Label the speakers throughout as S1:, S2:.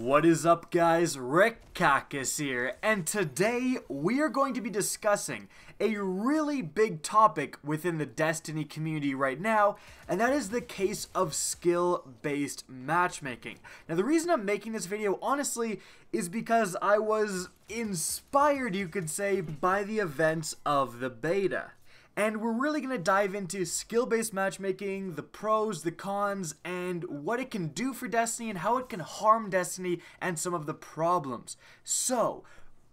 S1: What is up, guys? Rick Cactus here, and today we are going to be discussing a really big topic within the Destiny community right now, and that is the case of skill-based matchmaking. Now, the reason I'm making this video, honestly, is because I was inspired, you could say, by the events of the beta. And we're really going to dive into skill-based matchmaking, the pros, the cons, and what it can do for Destiny and how it can harm Destiny and some of the problems. So,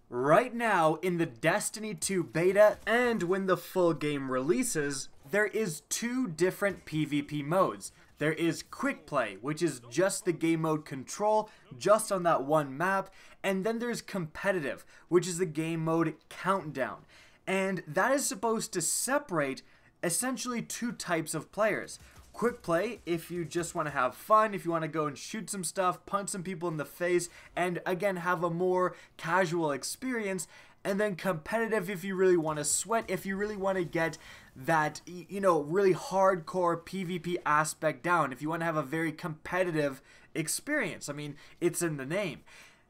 S1: right now in the Destiny 2 beta and when the full game releases, there is two different PvP modes. There is Quickplay, which is just the game mode control, just on that one map, and then there's Competitive, which is the game mode countdown. And that is supposed to separate essentially two types of players. Quick play, if you just want to have fun, if you want to go and shoot some stuff, punch some people in the face, and again have a more casual experience. And then competitive, if you really want to sweat, if you really want to get that, really hardcore PvP aspect down, if you want to have a very competitive experience. I mean, it's in the name.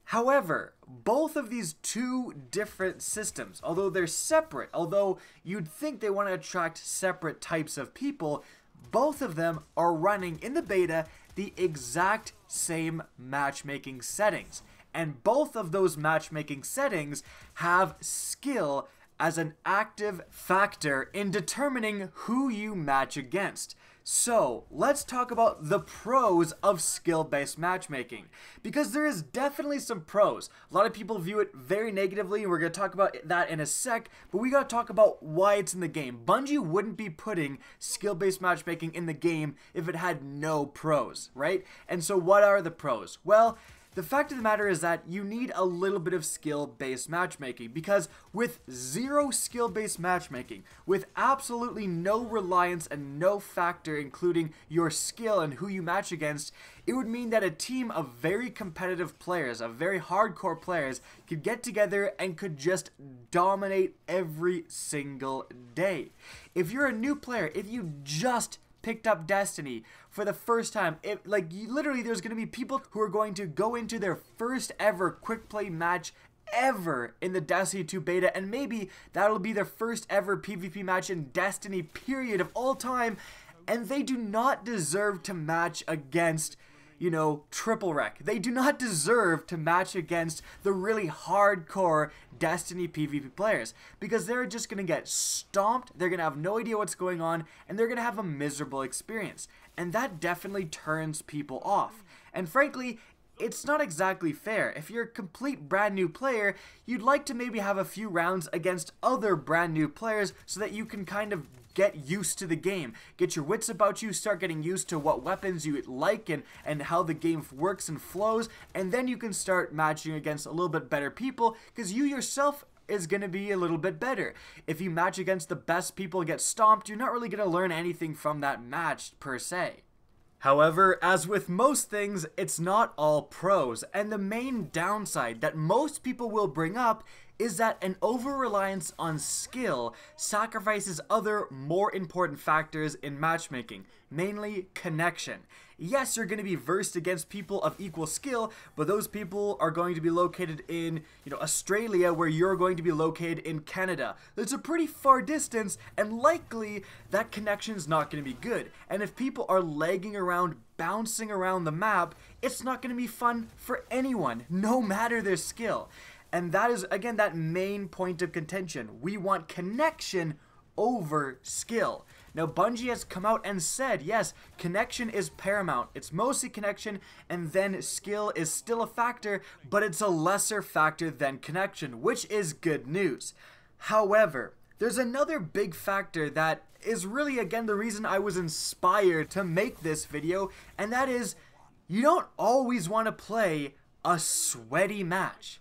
S1: However, both of these two different systems, although they're separate, although you'd think they want to attract separate types of people, both of them are running in the beta the exact same matchmaking settings. And both of those matchmaking settings have skill as an active factor in determining who you match against. So, let's talk about the pros of skill-based matchmaking, because there is definitely some pros. A lot of people view it very negatively, and we're going to talk about that in a sec, but we got to talk about why it's in the game. Bungie wouldn't be putting skill-based matchmaking in the game if it had no pros, right? And so what are the pros? Well, the fact of the matter is that you need a little bit of skill-based matchmaking, because with zero skill-based matchmaking, with absolutely no reliance and no factor including your skill and who you match against, it would mean that a team of very competitive players, of very hardcore players, could get together and could just dominate every single day. If you're a new player, if you just picked up Destiny for the first time, literally there's going to be people who are going to go into their first ever quick play match ever in the Destiny 2 beta, and maybe that'll be their first ever PvP match in Destiny period of all time, and they do not deserve to match against triple wreck. They do not deserve to match against the really hardcore Destiny PvP players, because they're just going to get stomped, they're going to have no idea what's going on, and they're going to have a miserable experience. And that definitely turns people off. And frankly, it's not exactly fair. If you're a complete brand new player, you'd like to maybe have a few rounds against other brand new players so that you can kind of get used to the game, get your wits about you, start getting used to what weapons you like and how the game works and flows, and then you can start matching against a little bit better people, because you yourself is going to be a little bit better. If you match against the best people and get stomped, you're not really going to learn anything from that match per se. However, as with most things, it's not all pros, and the main downside that most people will bring up is that an over-reliance on skill sacrifices other, more important factors in matchmaking, mainly connection. Yes, you're going to be versed against people of equal skill, but those people are going to be located in, Australia, where you're going to be located in Canada. It's a pretty far distance, and likely that connection is not going to be good. And if people are lagging around, bouncing around the map, it's not going to be fun for anyone, no matter their skill. And that is, again, that main point of contention. We want connection over skill. Now, Bungie has come out and said, yes, connection is paramount. It's mostly connection, and then skill is still a factor, but it's a lesser factor than connection, which is good news. However, there's another big factor that is really, again, the reason I was inspired to make this video, and that is, you don't always want to play a sweaty match.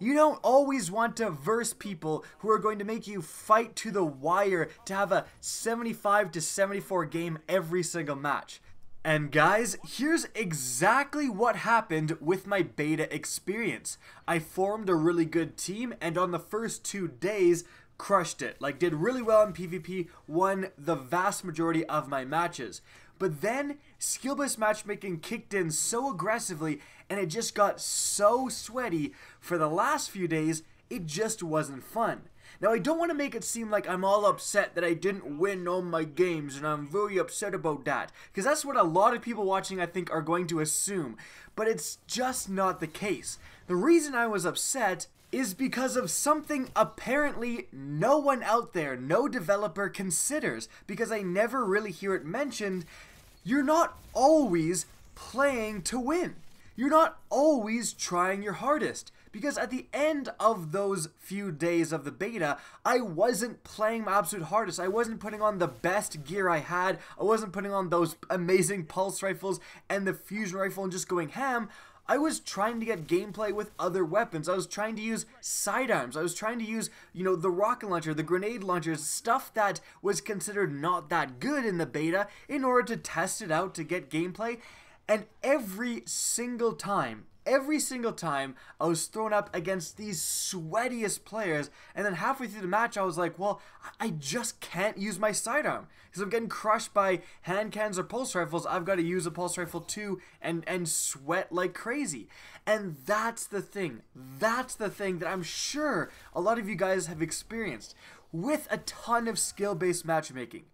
S1: You don't always want to verse people who are going to make you fight to the wire to have a 75 to 74 game every single match. And guys, here's exactly what happened with my beta experience. I formed a really good team, and on the first 2 days, crushed it. Did really well in PvP, won the vast majority of my matches. But then skill-based matchmaking kicked in so aggressively and it just got so sweaty for the last few days, it just wasn't fun. Now, I don't want to make it seem like I'm all upset that I didn't win all my games, and I'm very upset about that, because that's what a lot of people watching, I think, are going to assume, but it's just not the case. The reason I was upset is because of something apparently no one out there, no developer considers, because I never really hear it mentioned. You're not always playing to win. You're not always trying your hardest. Because at the end of those few days of the beta, I wasn't playing my absolute hardest. I wasn't putting on the best gear I had. I wasn't putting on those amazing pulse rifles and the fusion rifle and just going ham. I was trying to get gameplay with other weapons. I was trying to use sidearms. I was trying to use, the rocket launcher, the grenade launchers, stuff that was considered not that good in the beta in order to test it out to get gameplay. And every single time I was thrown up against these sweatiest players, and then halfway through the match I was like, well, I just can't use my sidearm because I'm getting crushed by hand cannons or pulse rifles. I've got to use a pulse rifle too and sweat like crazy. And that's the thing that I'm sure a lot of you guys have experienced with a ton of skill-based matchmaking.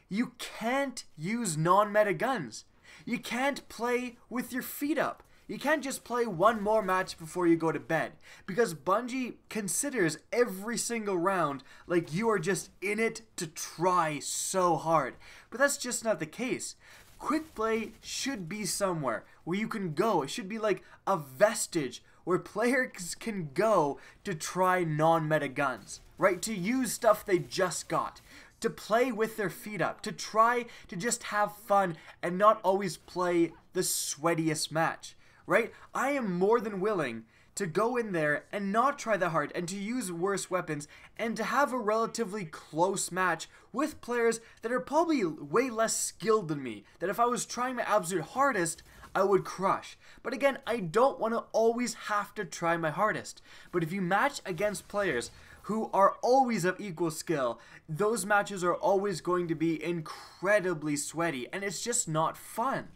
S1: You can't use non-meta guns. You can't play with your feet up. You can't just play one more match before you go to bed, because Bungie considers every single round like you are just in it to try so hard. But that's just not the case. Quickplay should be somewhere where you can go. It should be like a vestige where players can go to try non-meta guns, right? To use stuff they just got. To play with their feet up, to try to just have fun and not always play the sweatiest match, right? I am more than willing to go in there and not try that hard and to use worse weapons and to have a relatively close match with players that are probably way less skilled than me, that if I was trying my absolute hardest, I would crush. But again, I don't want to always have to try my hardest. But if you match against players who are always of equal skill, those matches are always going to be incredibly sweaty, and it's just not fun.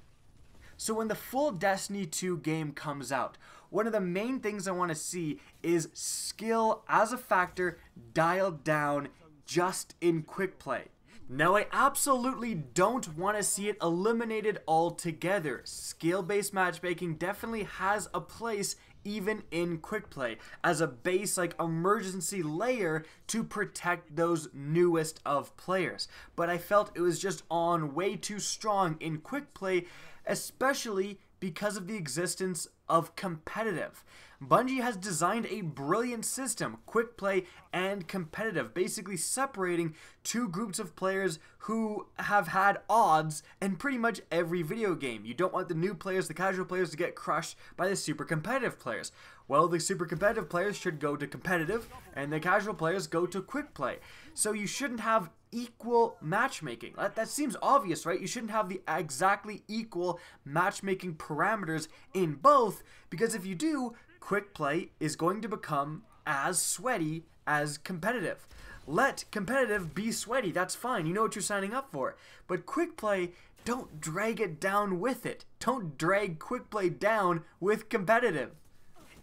S1: So when the full Destiny 2 game comes out, one of the main things I want to see is skill as a factor dialed down just in Quickplay. Now, I absolutely don't want to see it eliminated altogether. Skill-based matchmaking definitely has a place even in Quickplay as a base, like, emergency layer to protect those newest of players. But I felt it was just on way too strong in Quickplay, especially because of the existence of competitive. Bungie has designed a brilliant system, Quickplay and Competitive, basically separating two groups of players who have had odds in pretty much every video game. You don't want the new players, the casual players, to get crushed by the super competitive players. Well, the super competitive players should go to competitive, and the casual players go to Quickplay. So you shouldn't have equal matchmaking. That seems obvious, right? You shouldn't have the exactly equal matchmaking parameters in both, because if you do, Quickplay is going to become as sweaty as competitive. Let competitive be sweaty, that's fine, you know what you're signing up for. But Quickplay, don't drag it down with it. Don't drag Quickplay down with competitive.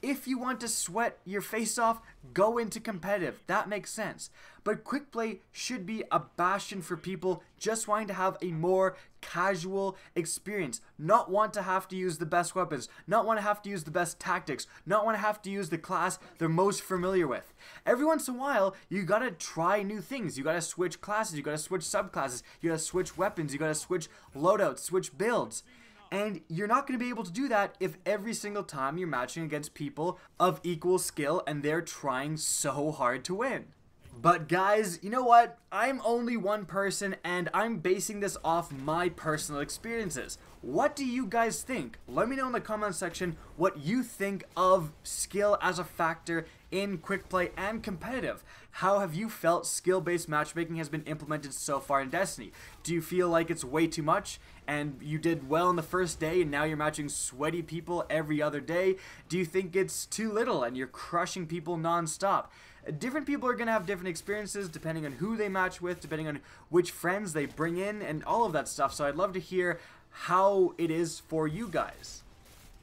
S1: If you want to sweat your face off, go into competitive. That makes sense. But Quickplay should be a bastion for people just wanting to have a more casual experience. Not want to have to use the best weapons. Not want to have to use the best tactics. Not want to have to use the class they're most familiar with. Every once in a while, you gotta try new things. You gotta switch classes. You gotta switch subclasses. You gotta switch weapons. You gotta switch loadouts, switch builds. And you're not going to be able to do that if every single time you're matching against people of equal skill and they're trying so hard to win. But guys, you know what? I'm only one person and I'm basing this off my personal experiences. What do you guys think? Let me know in the comment section what you think of skill as a factor in Quickplay and competitive. How have you felt skill-based matchmaking has been implemented so far in Destiny? Do you feel like it's way too much and you did well on the first day and now you're matching sweaty people every other day? Do you think it's too little and you're crushing people non-stop? different people are going to have different experiences depending on who they match with, depending on which friends they bring in, and all of that stuff. So I'd love to hear how it is for you guys.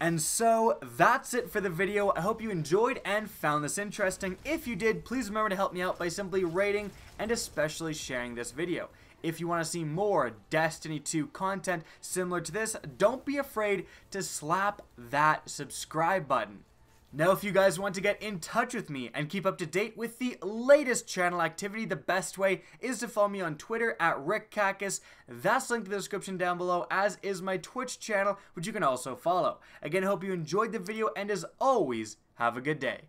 S1: And so that's it for the video. I hope you enjoyed and found this interesting. If you did, please remember to help me out by simply rating and especially sharing this video. If you want to see more Destiny 2 content similar to this, don't be afraid to slap that subscribe button. Now, if you guys want to get in touch with me and keep up to date with the latest channel activity, the best way is to follow me on Twitter at RickCacus. That's linked in the description down below, as is my Twitch channel, which you can also follow. Again, I hope you enjoyed the video, and as always, have a good day.